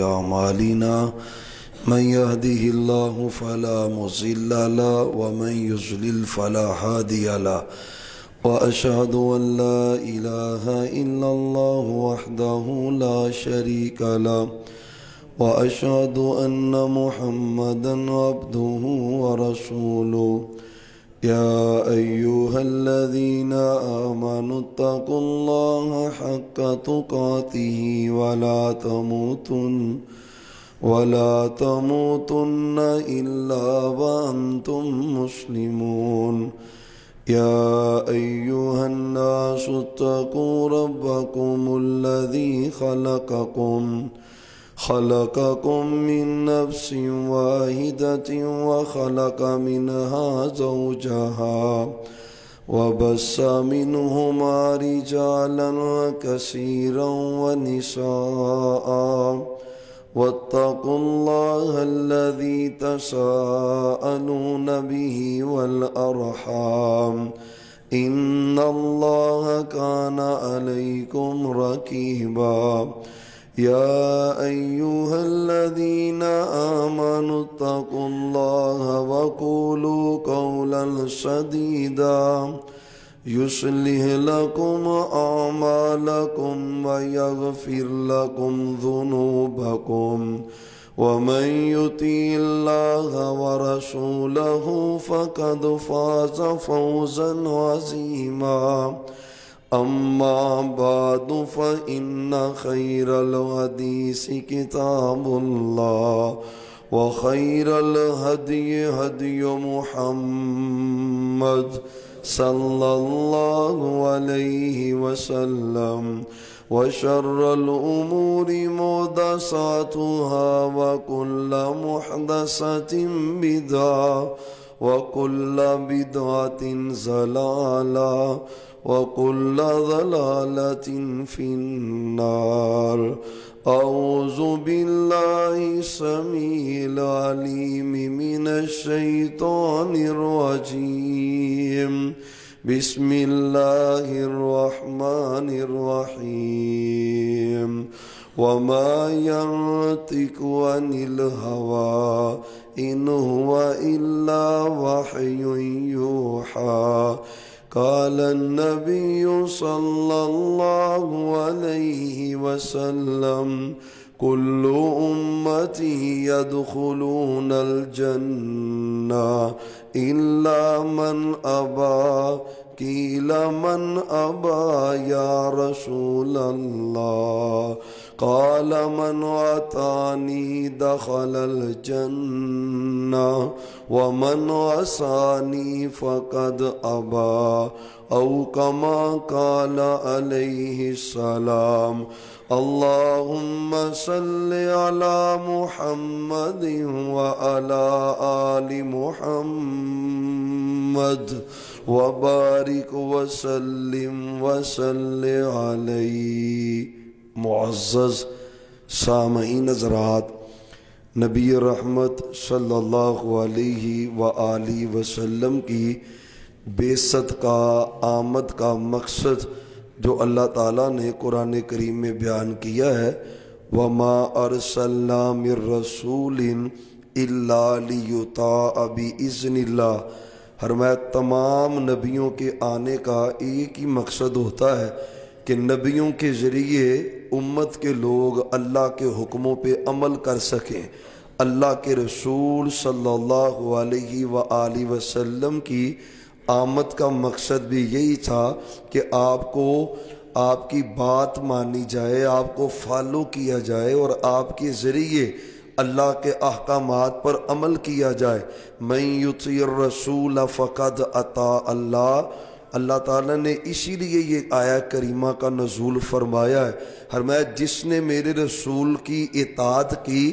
أعمالنا من يهده الله فلا مضل له ومن يضلل فلا هادي له وأشهد أن لا إله إلا الله وحده لا شريك له وأشهد أن محمدا عبده ورسوله يا أيها الذين آمنوا اتقوا الله حق تقاته ولا تموتن إلا وأنتم مسلمون يا أيها الناس اتقوا ربكم الذي خلقكم من نفس واحدة وخلق منها زوجها وبث منهما رجالا كثيرا ونساء واتقوا الله الذي تساءلون به والأرحام إن الله كان عليكم رقيبا يا أيها الذين آمنوا اتقوا الله وقولوا قولا سديدا يصلح لكم أعمالكم ويغفر لكم ذنوبكم ومن يطع الله ورسوله فقد فاز فوزا عظيما أما بعد فإن خير الحديث كتاب الله وخير الهدي هدي محمد صلى الله عليه وسلم وشر الأمور محدثاتها وكل محدثة بدعة وكل بدعة ضلالة وكل ضلالة في النار. أعوذ بالله السميع العليم من الشيطان الرجيم. بسم الله الرحمن الرحيم. وما ينطق عن الهوى إن هو إلا وحي يوحى. قال النبي صلى الله عليه وسلم كل أمتي يدخلون الجنة إلا من أبى. قيل من أبى يا رسول الله؟ قال من أطاعني دخل الجنة ومن عصاني فقد أبى، أو كما قال عليه السلام. اللهم صل على محمد وعلى آل محمد وبارك وسلم علیہ. معزز سامعین حضرات، نبی رحمت صلی اللہ علیہ وآلہ وسلم کی بعثت کا آمد کا مقصد جو اللہ تعالیٰ نے قرآن کریم میں بیان کیا ہے، وَمَا أَرْسَلْنَا مِن رَّسُولٍ إِلَّا لِيُطَاعَ بِإِذْنِ اللَّهِ. فرمایا تمام نبیوں کے آنے کا ایک ہی مقصد ہوتا ہے کہ نبیوں کے ذریعے امت کے لوگ اللہ کے حکموں پہ عمل کر سکیں. اللہ کے رسول صلی اللہ علیہ وآلہ وسلم کی آمد کا مقصد بھی یہی تھا کہ آپ کی بات مانی جائے، آپ کو فالو کیا جائے اور آپ کے ذریعے اللہ کے احکامات پر عمل کیا جائے. من یطیع الرسول فقد اطاع اللہ. اللہ تعالیٰ نے اسی لیے یہ آیہ کریمہ کا نزول فرمایا ہے. فرمایا جس نے میرے رسول کی اطاعت کی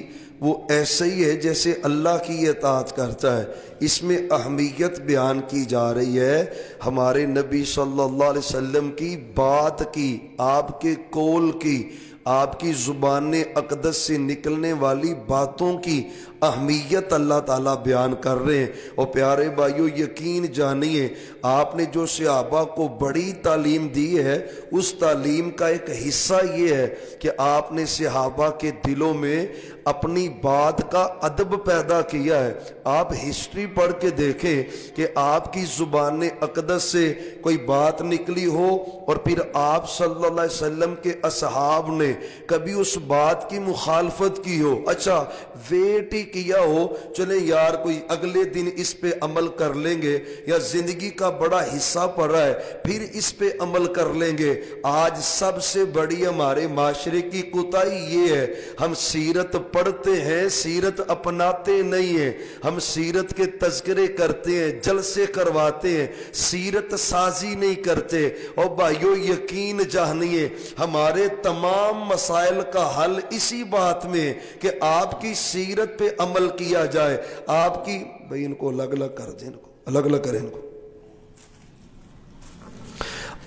وہ ایسے ہی ہے جیسے اللہ کی اطاعت کرتا ہے. اس میں اہمیت بیان کی جا رہی ہے ہمارے نبی صلی اللہ علیہ وسلم کی بات کی، آپ کے قول کی، آپ کی زبان اقدس سے نکلنے والی باتوں کی اہمیت اللہ تعالیٰ بیان کر رہے ہیں۔ اور پیارے بھائیو یقین جانیے آپ نے جو صحابہ کو بڑی تعلیم دی ہے اس تعلیم کا ایک حصہ یہ ہے کہ آپ نے صحابہ کے دلوں میں اپنی بات کا ادب پیدا کیا ہے۔ آپ ہسٹری پڑھ کے دیکھیں کہ آپ کی زبان اقدس سے کوئی بات نکلی ہو اور پھر آپ صلی اللہ علیہ وسلم کے اصحاب نے کبھی اس بات کی مخالفت کی ہو، اچھا ویٹ ہی کیا ہو چلیں یار کوئی اگلے دن اس پہ عمل کر لیں گے یا زندگی کا بڑا حصہ پڑا ہے پھر اس پہ عمل کر لیں گے۔ آج سب سے بڑی ہمارے معاشرے کی کوتاہی یہ ہے، ہم سیرت پڑھتے ہیں سیرت اپناتے نہیں ہیں، ہم سیرت کے تذکرے کرتے ہیں جلسے کرواتے ہیں سیرت سازی نہیں کرتے۔ اور بھائیو یقین جانیے ہمارے تمام مسائل کا حل اسی بات میں کہ آپ کی سیرت پہ عمل کیا جائے۔ آپ کی بھائی ان کو الگ الگ کر دیں، ان کو الگ الگ کریں، ان کو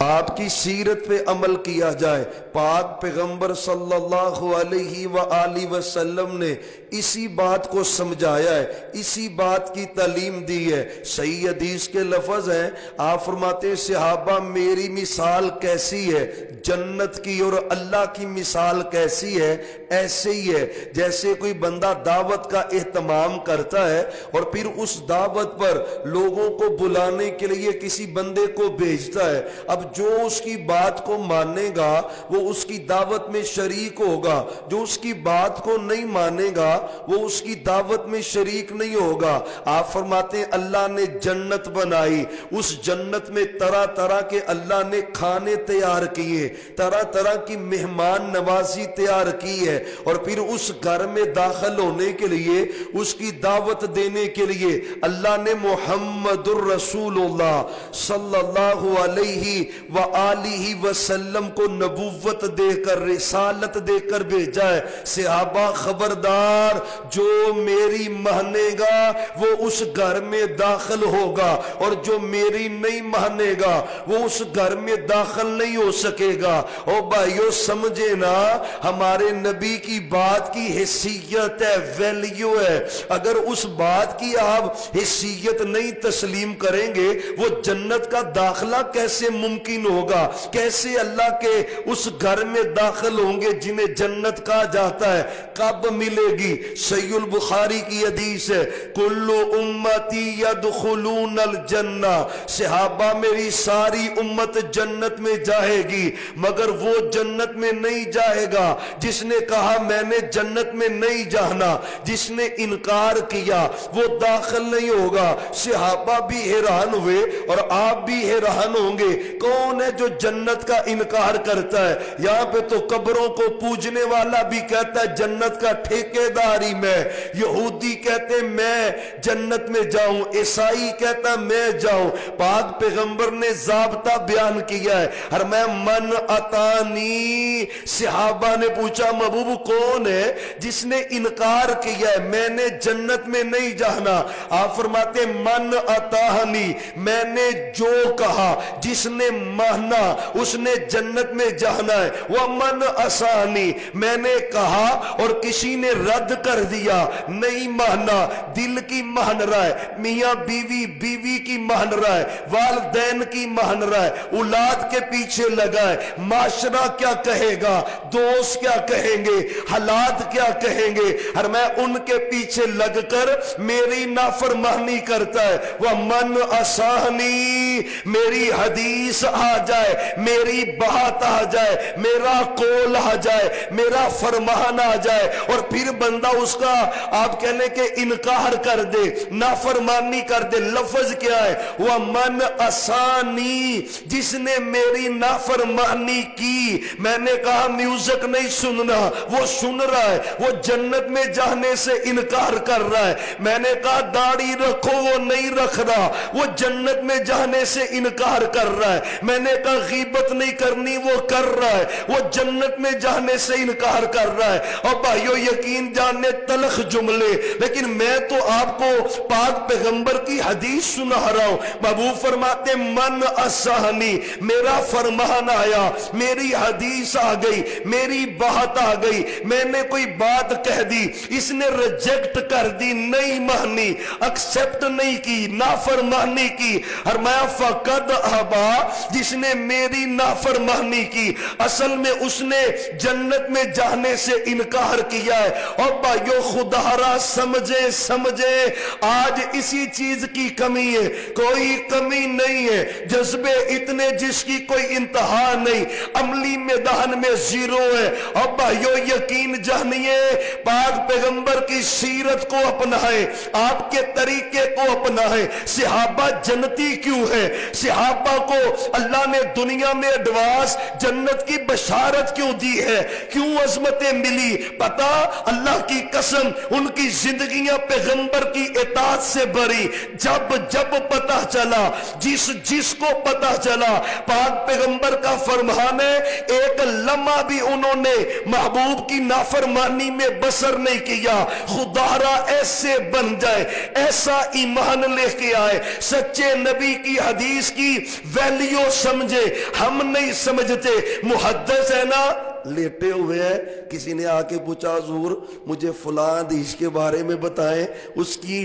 آپ کی سیرت پہ عمل کیا جائے۔ پاک پیغمبر صلی اللہ علیہ وآلہ وسلم نے اسی بات کو سمجھایا ہے، اسی بات کی تعلیم دی ہے۔ صحیح حدیث کے لفظ ہیں، آپ فرماتے ہیں صحابہ میری مثال کیسی ہے جنت کی اور اللہ کی مثال کیسی ہے، ایسے ہی ہے جیسے کوئی بندہ دعوت کا اہتمام کرتا ہے اور پھر اس دعوت پر لوگوں کو بلانے کے لیے کسی بندے کو بھیجتا ہے۔ اب جو اس کی بات کو مانے گا وہ اس کی دعوت میں شریک ہوگا، جو اس کی بات کو نہیں مانے گا وہ اس کی دعوت میں شریک نہیں ہوگا۔ آپ فرماتے ہیں اللہ نے جنت بنائی، اس جنت میں طرح طرح کے اللہ نے کھانے تیار کیے، طرح طرح کی مہمان نوازی تیار کی ہے، اور پھر اس گھر میں داخل ہونے کے لیے اس کی دعوت دینے کے لیے اللہ نے محمد الرسول اللہ صلی اللہ علیہ وآلہ وسلم کو نبوت دے کر رسالت دے کر بھیجا ہے۔ صحابہ خبردار جو میری مانے گا وہ اس گھر میں داخل ہوگا اور جو میری نہیں مانے گا وہ اس گھر میں داخل نہیں ہو سکے گا۔ او بھائیو سمجھے نا ہمارے نبی کی بات کی حیثیت ہے، ویلیو ہے، اگر اس بات کی آپ حیثیت نہیں تسلیم کریں گے وہ جنت کا داخلہ کیسے ممکن ہوگا، کیسے اللہ کے اس گھر میں داخل ہوں گے جنہیں جنت کہا جاتا ہے، کب ملے گی؟ صحیح البخاری کی حدیث ہے کل امتی یدخلون الجنہ، صحابہ میری ساری امت جنت میں جائے گی مگر وہ جنت میں نہیں جائے گا جس نے کہا میں نے جنت میں نہیں جانا، جس نے انکار کیا وہ داخل نہیں ہوگا۔ صحابہ بھی حیران ہوئے اور آپ بھی حیران ہوں گے کون ہے جو جنت کا انکار کرتا ہے؟ یہاں پہ تو قبروں کو پوجنے والا بھی کہتا ہے جنت کا ٹھیکیداری میں، یہودی کہتے میں جنت میں جاؤں، عیسائی کہتا میں جاؤں۔ پاک پیغمبر نے ضابطہ بیان کیا ہے، فرمایا من اتانی، صحابہ نے پوچھا محبوب کون ہے جس نے انکار کیا ہے میں نے جنت میں نہیں جانا؟ آپ فرماتے من اتانی، میں نے جو کہا جس نے مانا اس نے جنت میں جانا ہے۔ ومن اسانی، میں نے کہا اور کسی نے رد کر دیا نہیں مانا، دل کی مان رہا ہے، میاں بیوی بیوی کی مان رہا ہے، والدین کی مان رہا ہے، اولاد کے پیچھے لگا ہے، معاشرہ کیا کہے گا، دوست کیا کہیں گے، حالات کیا کہیں گے، اور میں ان کے پیچھے لگ کر میری نافرمانی کرتا ہے۔ ومن اسانی، میری حدیث آ جائے، میری بات آ جائے، میرا قول آ جائے، میرا فرمان آ جائے اور پھر بندہ اس کا آپ کہنے کہ انکار کر دے، نافرمانی کر دے، لفظ کیا ہے؟ ومن اسانی، جس نے میری نافرمانی کی۔ میں نے کہا میوزک نہیں سننا، وہ سن رہا ہے، وہ جنت میں جانے سے انکار کر رہا ہے۔ میں نے کہا داڑھی رکھو، وہ نہیں رکھ رہا، وہ جنت میں جانے سے انکار کر رہا ہے۔ میں نے کہا غیبت نہیں کرنی، وہ کر رہا ہے، وہ جنت میں جانے سے انکار کر رہا ہے۔ اور بھائیو یقین جاننے تلخ جملے، لیکن میں تو آپ کو پاک پیغمبر کی حدیث سنا رہا ہوں۔ محبوب فرماتے من اسہنی، میرا فرمان آیا، میری حدیث آ گئی، میری بات آ گئی، میں نے کوئی بات کہہ دی، اس نے ریجیکٹ کر دی، نہیں مانی، ایکسپٹ نہیں کی، نافرمانی کی، فرمایا فقد ابا، جس نے میری نافرمانی کی اصل میں اس نے جنت میں جانے سے انکار کیا ہے۔ اور بھائیو خدا را سمجھے آج اسی چیز کی کمی ہے، کوئی کمی نہیں ہے، جذبے اتنے جس کی کوئی انتہا نہیں، عملی میدان میں زیرو ہے۔ اور بھائیو یقین جانیے پاک پیغمبر کی سیرت کو اپنائیں، آپ کے طریقے کو اپنائیں۔ صحابہ جنتی کیوں ہے؟ صحابہ کو اللہ نے دنیا میں ایڈوانس جنت کی بشارت کیوں دی ہے؟ کیوں عظمتیں ملی؟ پتا اللہ کی قسم ان کی زندگیاں پیغمبر کی اطاعت سے بھری۔ جب پتا چلا، جس کو پتا چلا پاک پیغمبر کا فرمان ہے، ایک لمحہ بھی انہوں نے محبوب کی نافرمانی میں بسر نہیں کیا۔ خدا را ایسے بن جائے، ایسا ایمان لے کے آئے، سچے نبی کی حدیث کی ویلیو سمجھے۔ ہم نہیں سمجھتے، محدث ہے نا لیٹے ہوئے ہیں، کسی نے آ کے پوچھا حضور مجھے فلاں حدیث کے بارے میں بتائیں، اس کی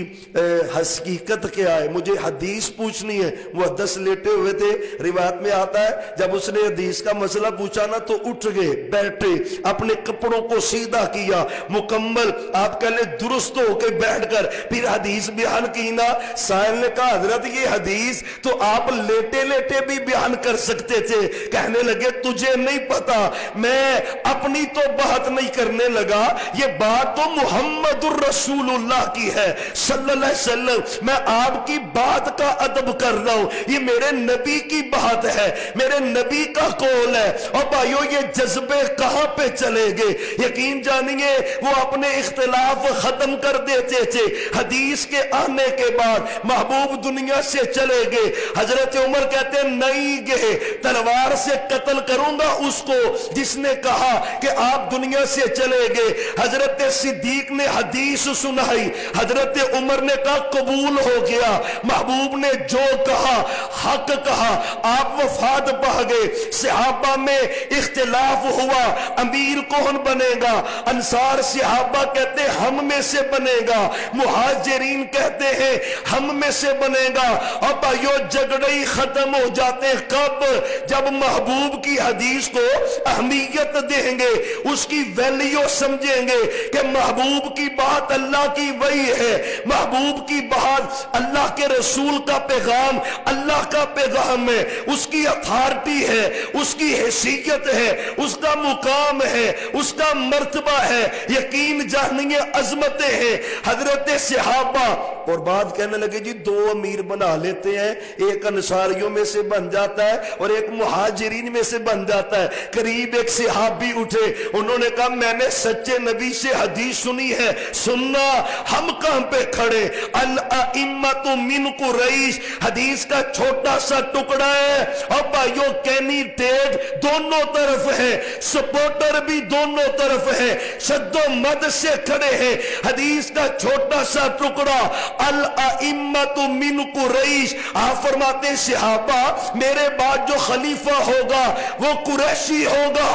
حقیقت کیا ہے، مجھے حدیث پوچھنی ہے۔ محدث لیٹے ہوئے تھے، روایت میں آتا ہے جب اس نے حدیث کا مسئلہ پوچھا نا تو اٹھ گئے، بیٹھے، اپنے کپڑوں کو سیدھا کیا، مکمل آپ کہہ لیں درست ہو کے بیٹھ کر پھر حدیث بیان کی نا۔ سائل نے کہا حضرت یہ حدیث تو آپ لیٹے لیٹے بھی بیان کر سکتے تھے۔ کہنے لگے تجھے نہیں پتا، میں اپنی تو بات نہیں کرنے لگا، یہ بات تو محمد الرسول اللہ کی ہے صلی اللہ علیہ وسلم، میں آپ کی بات کا ادب کر رہا ہوں، یہ میرے نبی کی بات ہے، میرے نبی کا قول ہے۔ اور بھائیو یہ جذبے کہاں پہ چلے گئے؟ یقین جانیے وہ اپنے اختلاف ختم کر دیتے تھے۔ حدیث کے آنے کے بعد محبوب دنیا سے چلے گئے، حضرت عمر کہتے ہیں نہیں گئے، تلوار سے قتل کروں گا اس کو جس نے کہا کہ آپ دنیا سے چلے گئے۔ حضرت صدیق نے حدیث سنائی، حضرت عمر نے کہا قبول ہو گیا، محبوب نے جو کہا حق کہا، آپ وفات پا گئے۔ صحابہ میں اختلاف ہوا، امیر کون بنے گا؟ انصار صحابہ کہتے ہیں ہم میں سے بنے گا، مہاجرین کہتے ہیں ہم میں سے بنے گا۔ اور بھائیو جھگڑے ہی ختم ہو جاتے ہیں کب؟ جب محبوب کی حدیث کو اہمیت دیں گے، اس کی ویلیو سمجھیں گے کہ محبوب کی بات اللہ کی وحی ہے، محبوب کی بات اللہ کے رسول کا پیغام اللہ کا پیغام ہے، اس کی اتھارٹی ہے، اس کی حیثیت ہے، اس کا مقام ہے، اس کا مرتبہ ہے۔ یقین جانیے عظمتیں ہیں۔ حضرت صحابہ اور بات کہنے لگے جی دو امیر بنا لیتے ہیں، ایک انصاریوں میں سے بن جاتا ہے اور ایک مہاجرین میں سے بن جاتا ہے۔ قریب ایک صحابی اٹھے، انہوں نے کہا میں نے سچے نبی سے حدیث سنی ہے۔ سننا ہم کہاں پہ کھڑے؟ الائمۃ من قریش حدیث کا چھوٹا سا ٹکڑا ہے، اور بھائیو کینڈیڈیٹ دونوں طرف ہے، سپورٹر بھی دونوں طرف ہے، شد و مد سے کھڑے ہیں۔ حدیث کا چھوٹا سا ٹکڑا الائمۃ من قریش، آپ فرماتے صحابہ میرے بعد جو خلیفہ ہوگا وہ قریشی ہوگا۔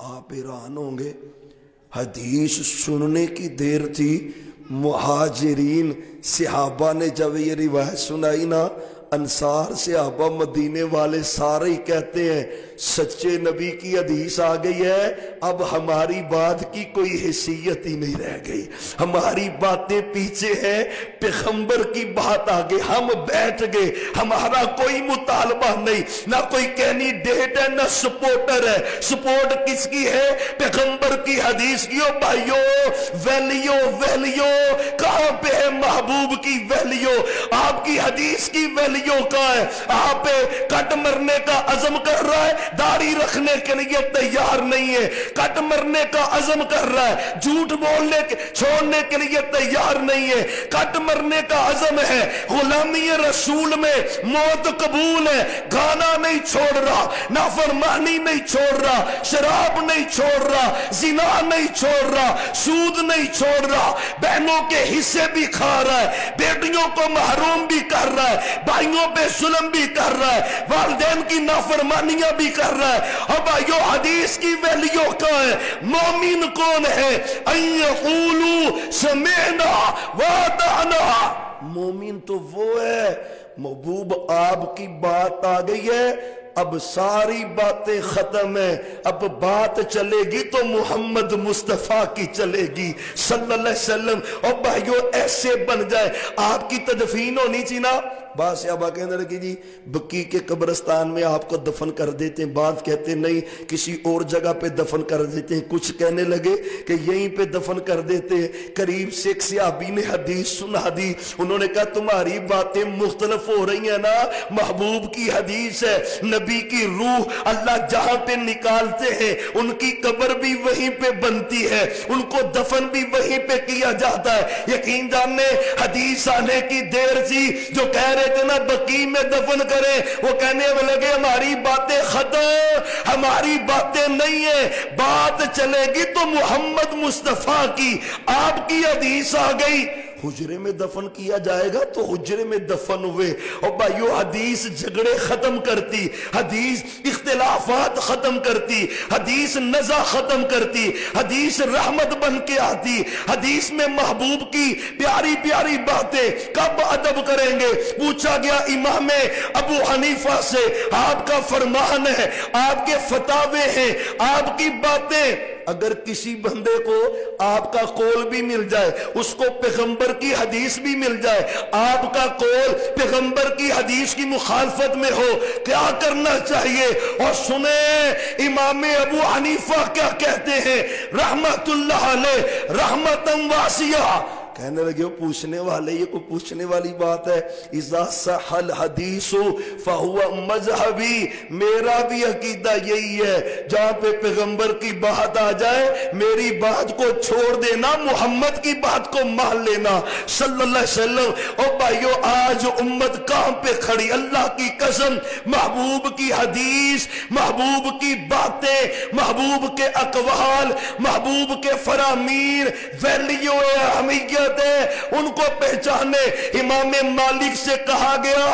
آپ حیران ہوں گے، حدیث سننے کی دیر تھی، مہاجرین صحابہ نے جب یہ روایت سنائی نا، انصار صحابہ مدینے والے سارے ہی کہتے ہیں سچے نبی کی حدیث آ گئی ہے، اب ہماری بات کی کوئی حیثیت ہی نہیں رہ گئی، ہماری باتیں پیچھے ہیں، پیغمبر کی بات آگے، ہم بیٹھ گئے، ہمارا کوئی مطالبہ نہیں، نہ کوئی کینڈیڈیٹ ہے نہ سپورٹر ہے۔ سپورٹ کس کی ہے؟ پیغمبر کی حدیث کی۔ بھائیو ویلیو کہاں پہ ہے؟ محبوب کی ویلیو، آپ کی حدیث کی ویلیو کہاں ہے؟ آپ پہ کٹ مرنے کا عزم کر رہا ہے، داڑھی رکھنے کے لیے تیار نہیں ہے، کٹ مرنے کا عزم کر رہا ہے، جھوٹ بولنے کے چھوڑنے کے لیے تیار نہیں ہے، کٹ مرنے کا عزم ہے، غلامی رسول میں موت قبول ہے، گانا نہیں چھوڑ رہا، نافرمانی نہیں چھوڑ رہا، شراب نہیں چھوڑ رہا، زنا نہیں چھوڑ رہا، سود نہیں چھوڑ رہا، بہنوں کے حصے بھی کھا رہا ہے، بیٹیوں کو محروم بھی کر رہا ہے، بھائیوں پہ ظلم بھی کر رہا ہے، والدین کی نافرمانیاں بھی کر رہا ہے۔ اور بھائیو حدیث کی ویلیو کیا ہے؟ مومن کون ہے؟ ان یقولوا سمعنا واطعنا، مومن تو وہ ہے، محبوب آپ کی بات آ گئی ہے، اب ساری باتیں ختم ہیں، اب بات چلے گی تو محمد مصطفیٰ کی چلے گی صلی اللہ علیہ وسلم۔ اور بھائیو ایسے بن جائے، آپ کی تدفین ہونی چاہیے نا۔ بعض صحابہ کہنے لگے جی بقی کے قبرستان میں آپ کو دفن کر دیتے ہیں، بعض کہتے ہیں نہیں کسی اور جگہ پہ دفن کر دیتے ہیں، کچھ کہنے لگے کہ یہیں پہ دفن کر دیتے ہیں۔ قریب سے ایک صحابی نے حدیث سنا دی، انہوں نے کہا تمہاری باتیں مختلف ہو رہی ہیں نا، محبوب کی حدیث ہے، نبی کی روح اللہ جہاں پہ نکالتے ہیں ان کی قبر بھی وہیں پہ بنتی ہے، ان کو دفن بھی وہیں پہ کیا جاتا ہے۔ یقین جاننے حدیث آنے کی دیر تھی، جو کہہ رہے تھے نا بقی میں دفن کریں، وہ کہنے لگے ہماری باتیں ختم، ہماری باتیں نہیں ہیں، بات چلے گی تو محمد مصطفیٰ کی، آپ کی حدیث آ گئی حجرے میں دفن کیا جائے گا تو حجرے میں دفن ہوئے۔ اور بھائیو حدیث جھگڑے ختم کرتی، حدیث اختلافات ختم کرتی، حدیث نزا ختم کرتی، حدیث رحمت بن کے آتی، حدیث میں محبوب کی پیاری پیاری باتیں کب ادب کریں گے؟ پوچھا گیا امام ابو حنیفہ سے، آپ کا فرمان ہے، آپ کے فتاوے ہیں، آپ کی باتیں، اگر کسی بندے کو آپ کا قول بھی مل جائے، اس کو پیغمبر کی حدیث بھی مل جائے، آپ کا قول پیغمبر کی حدیث کی مخالفت میں ہو، کیا کرنا چاہیے؟ اور سنیں امام ابو حنیفہ کیا کہتے ہیں رحمت اللہ علیہ، رحمتاً واسعہ۔ کہنے لگے پوچھنے والے، یہ کوئی پوچھنے والی بات ہے؟ اذا صح الحدیث فہو مذہبی، میرا بھی عقیدہ یہی ہے، جہاں پہ پیغمبر کی بات آ جائے میری بات کو چھوڑ دینا، محمد کی بات کو مان لینا صلی اللہ علیہ وسلم۔ اور بھائیو آج امت کہاں پہ کھڑی؟ اللہ کی قسم، محبوب کی حدیث، محبوب کی باتیں، محبوب کے اقوال، محبوب کے فرامین، ویلیو اہمیت ہے، ان کو پہچانے۔ امام مالک سے کہا گیا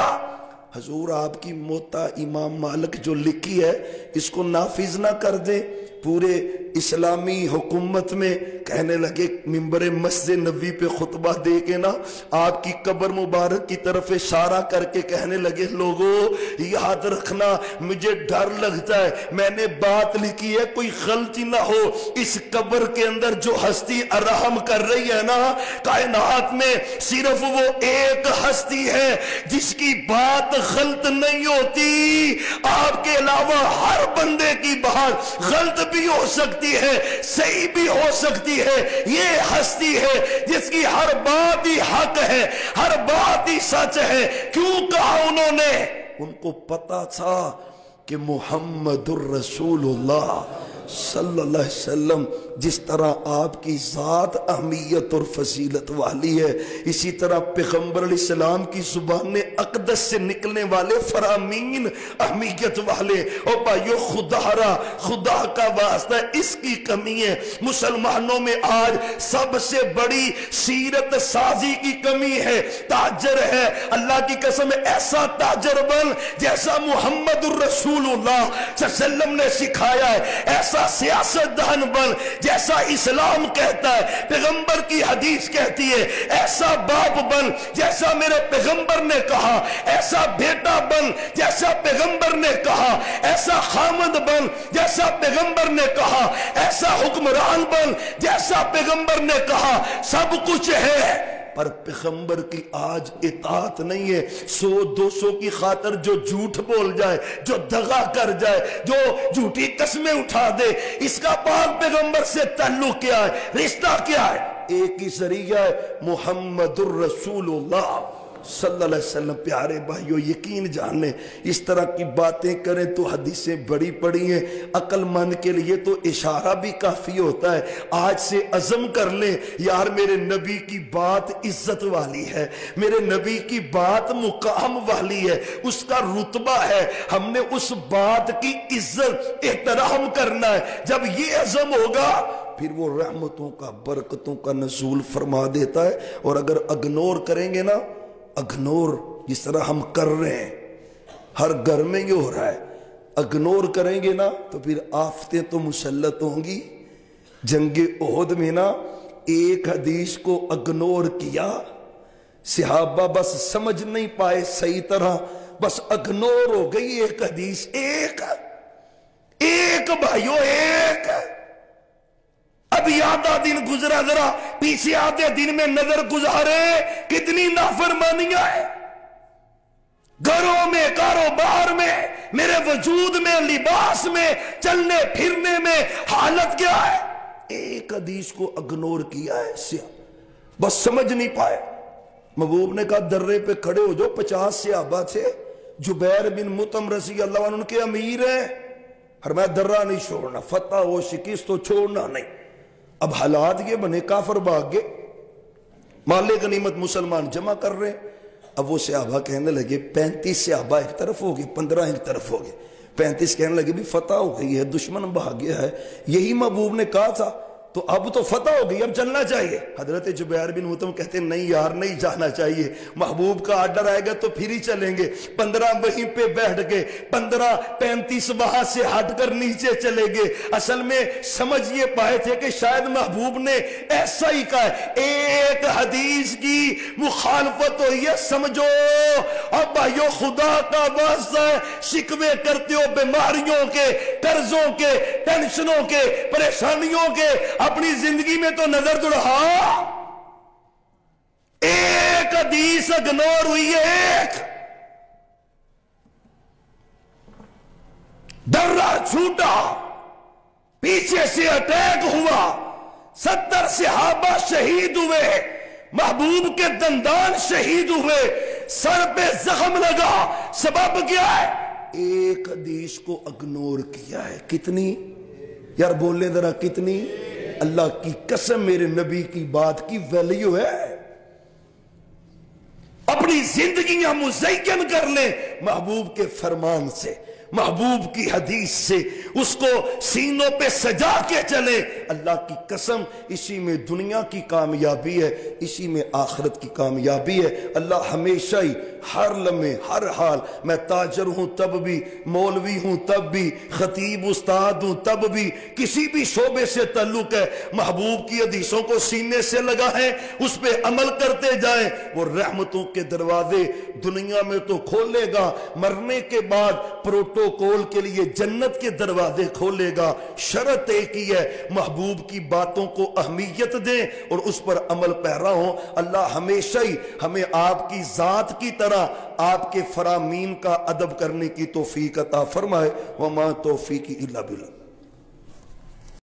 حضور آپ کی موتا امام مالک جو لکھی ہے اس کو نافذ نہ کر دیں پورے اسلامی حکومت میں؟ کہنے لگے ممبر مسجد نبوی پہ خطبہ دے کے نا آپ کی قبر مبارک کی طرف اشارہ کر کے کہنے لگے لوگوں یاد رکھنا، مجھے ڈر لگتا ہے، میں نے بات لکھی ہے کوئی غلطی نہ ہو، اس قبر کے اندر جو ہستی آرام کر رہی ہے نا کائنات میں صرف وہ ایک ہستی ہے جس کی بات غلط نہیں ہوتی، آپ کے علاوہ ہر بندے کی بات غلط بھی ہو سکتی ہے، صحیح بھی ہو سکتی ہے، یہ ہستی ہے جس کی ہر بات ہی حق ہے، ہر بات ہی سچ ہے۔ کیوں کہا انہوں نے؟ ان کو پتا تھا کہ محمد الرسول اللہ صلی اللہ علیہ وسلم جس طرح آپ کی ذات اہمیت اور فضیلت والی ہے، اسی طرح پیغمبر علیہ السلام کی زبان اقدس سے نکلنے والے فرامین اہمیت والے۔ اور بھائیو خدا کا واسطہ اس کی کمی ہے، مسلمانوں میں آج سب سے بڑی سیرت سازی کی کمی ہے، تاجر ہے، اللہ کی قسم ایسا تاجر بن جیسا محمد الرسول اللہ صلی اللہ علیہ وسلم نے سکھایا ہے، ایسا سیاست دان بن جیسا اسلام کہتا ہے، پیغمبر کی حدیث کہتی ہے، ایسا باپ بن جیسا میرے پیغمبر نے کہا، ایسا بیٹا بن جیسا پیغمبر نے کہا، ایسا خامد بن جیسا پیغمبر نے کہا، ایسا حکمران بن جیسا پیغمبر نے کہا۔ سب کچھ ہے پر پیغمبر کی آج اطاعت نہیں ہے۔ 100-200 کی خاطر جو جھوٹ بول جائے، جو دغا کر جائے، جو جھوٹی قسمیں اٹھا دے، اس کا پاک پیغمبر سے تعلق کیا ہے؟ رشتہ کیا ہے؟ ایک ہی ذریعہ ہے، محمد الرسول اللہ صلی اللہ علیہ وسلم۔ پیارے بھائیو یقین جان لیں اس طرح کی باتیں کریں تو حدیثیں بڑی پڑی ہیں، عقل مند کے لیے تو اشارہ بھی کافی ہوتا ہے۔ آج سے عزم کر لیں یار میرے نبی کی بات عزت والی ہے، میرے نبی کی بات مقام والی ہے، اس کا رتبہ ہے، ہم نے اس بات کی عزت احترام کرنا ہے۔ جب یہ عزم ہوگا پھر وہ رحمتوں کا برکتوں کا نزول فرما دیتا ہے۔ اور اگر اگنور کریں گے نا، اگنور جس طرح ہم کر رہے ہیں، ہر گھر میں یہ ہو رہا ہے، اگنور کریں گے نا تو پھر آفتیں تو مسلط ہوں گی۔ جنگ احد میں نا ایک حدیث کو اگنور کیا، صحابہ بس سمجھ نہیں پائے صحیح طرح، بس اگنور ہو گئی ایک حدیث، ایک بھائیو ایک۔ ابھی آدھا دن گزرا، ذرا پیچھے آدھے دن میں نظر گزارے کتنی نافرمانیاں ہیں گھروں میں، کاروبار میں، میرے وجود میں، لباس میں، چلنے پھرنے میں، حالت کیا ہے؟ ایک حدیث کو اگنور کیا ہے، بس سمجھ نہیں پائے۔ محبوب نے کہا درے پہ کھڑے ہو جو، 50 صحابہ تھے، جبیر بن مطعم رضی اللہ عنہ ان کے امیر ہیں، فرمایا درہ نہیں چھوڑنا، فتح و شکست تو چھوڑنا نہیں۔ اب حالات یہ بنے کافر بھاگ گئے، مال غنیمت مسلمان جمع کر رہے ہیں۔ اب وہ صحابہ کہنے لگے 35 صحابہ ایک طرف ہو گئے، 15 ایک طرف ہو گئے، 35 کہنے لگے بھی فتح ہو گئی ہے، دشمن بھاگ گیا ہے، یہی محبوب نے کہا تھا تو اب تو فتح ہو گئی، اب چلنا چاہیے۔ حضرت جبیر بن مطعم کہتے ہیں نہیں یار نہیں جانا چاہیے، محبوب کا آرڈر آئے گا تو پھر ہی چلیں گے۔ 15 وہیں پہ بیٹھ گئے، 35 وہاں سے ہٹ کر نیچے چلے گئے۔ اصل میں سمجھ یہ پائے تھے کہ شاید محبوب نے ایسا ہی کہا ہے، ایک حدیث کی مخالفت ہوئی ہے سمجھو۔ اب بھائیو خدا کا واسطہ ہے، شکوے کرتے ہو بیماریوں کے، قرضوں کے، ٹینشنوں کے، پریشانیوں کے، اپنی زندگی میں تو نظر دوڑا، ایک حدیث اگنور ہوئی ہے، ایک درہ چھوٹا، پیچھے سے اٹیک ہوا، 70 صحابہ شہید ہوئے، محبوب کے دندان شہید ہوئے، سر پہ زخم لگا، سبب کیا ہے؟ ایک حدیث کو اگنور کیا ہے۔ کتنی یار بولنے ذرا کتنی؟ اللہ کی قسم میرے نبی کی بات کی ویلیو ہے۔ اپنی زندگیاں مزین کر لیں محبوب کے فرمان سے، محبوب کی حدیث سے، اس کو سینوں پہ سجا کے چلے، اللہ کی قسم اسی میں دنیا کی کامیابی ہے، اسی میں آخرت کی کامیابی ہے۔ اللہ ہمیشہ ہی ہر لمحے ہر حال، میں تاجر ہوں تب بھی، مولوی ہوں تب بھی، خطیب استاد ہوں تب بھی، کسی بھی شعبے سے تعلق ہے، محبوب کی حدیثوں کو سینے سے لگائیں، اس پہ عمل کرتے جائیں، وہ رحمتوں کے دروازے دنیا میں تو کھولے گا، مرنے کے بعد پروٹوکول کے لیے جنت کے دروازے کھولے گا۔ شرط ایک ہی ہے، محبوب کی باتوں کو اہمیت دیں اور اس پر عمل پیرا ہوں۔ اللہ ہمیشہ ہی ہمیں آپ کی ذات کی طرح آپ کے فرامین کا ادب کرنے کی توفیق عطا فرمائے۔ وما توفیقی الا باللہ۔